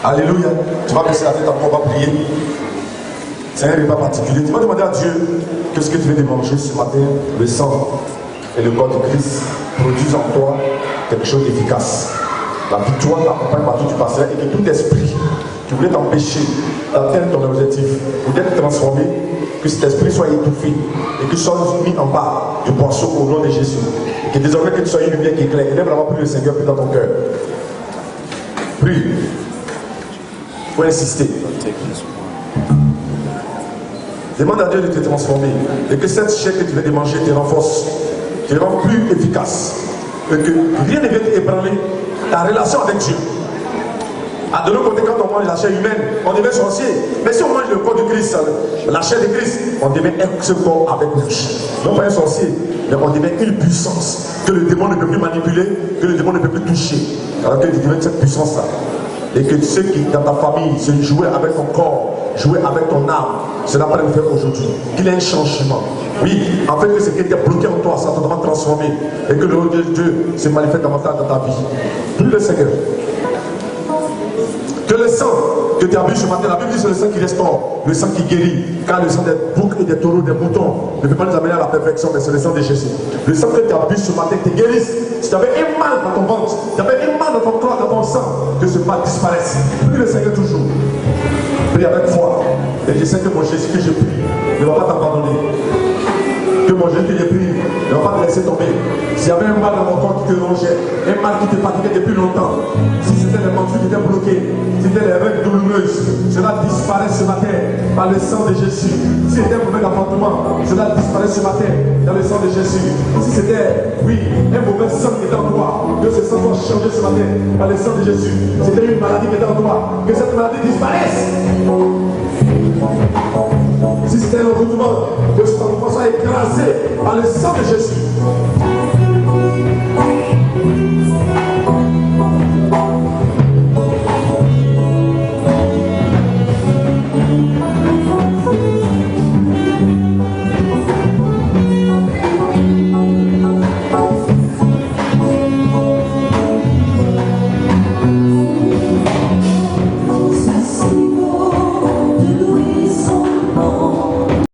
Alléluia. Tu vas baisser la tête, on va prier. C'est un repas particulier. Tu vas demander à Dieu qu'est-ce que tu veux de manger ce matin. Le sang et le corps de Christ produisent en toi quelque chose d'efficace. La victoire t'accompagne partout où tu passeras et que tout esprit qui voulait t'empêcher d'atteindre ton objectif ou d'être transformé, que cet esprit soit étouffé et que soit mis en bas du poisson au nom de Jésus. Et que désormais que tu sois une lumière qui éclaire. Et lève l'avoir pris le Seigneur plus dans ton cœur. Prie. Il faut insister. Demande à Dieu de te transformer et que cette chair que tu viens de manger te renforce, te rend plus efficace et que rien ne vienne t'ébranler ta relation avec Dieu. De l'autre côté, quand on mange la chair humaine, on devient sorcier. Mais si on mange le corps de Christ, la chair de Christ, on devient un corps avec nous. Non pas un sorcier, mais on devient une puissance que le démon ne peut plus manipuler, que le démon ne peut plus toucher. Alors que tu deviens cette puissance-là. Et que ceux qui, dans ta famille, se jouaient avec ton corps, jouaient avec ton âme, cela va le faire aujourd'hui. Qu'il y ait un changement. Oui, en fait, que ce qui était bloqué en toi, ça doit transformer. Et que le nom de Dieu se manifeste davantage dans ta vie. Prie le Seigneur. Que le sang que tu as bu ce matin, la Bible dit c'est le sang qui restaure, le sang qui guérit. Car le sang des boucs et des taureaux, des moutons ne peut pas nous amener à la perfection, mais c'est le sang de Jésus. Le sang que tu as bu ce matin te guérisse. Si tu avais un mal dans ton ventre, si tu avais un mal dans ton corps, dans ton sang, que ce mal disparaisse. Prie le Seigneur toujours. Prie avec foi. Et je sais que mon Jésus que je prie ne va pas t'abandonner. Que mon Jésus que je prie ne va pas te laisser tomber. S'il y avait un mal dans mon corps qui te rongeait, un mal qui te fatiguait depuis longtemps, si c'était les mentures qui étaient bloquées, si c'était les règles douloureuses, cela disparaît ce matin par le sang de Jésus. Si c'était un mauvais appartement, cela disparaît ce matin dans le sang de Jésus. Si c'était, oui, un mauvais sang qui était en toi, que ce sang soit changé ce matin par le sang de Jésus. Si c'était une maladie qui était en toi, que cette maladie disparaisse. Si c'était un mouvement, que ce mouvement soit écrasé par le sang de Jésus.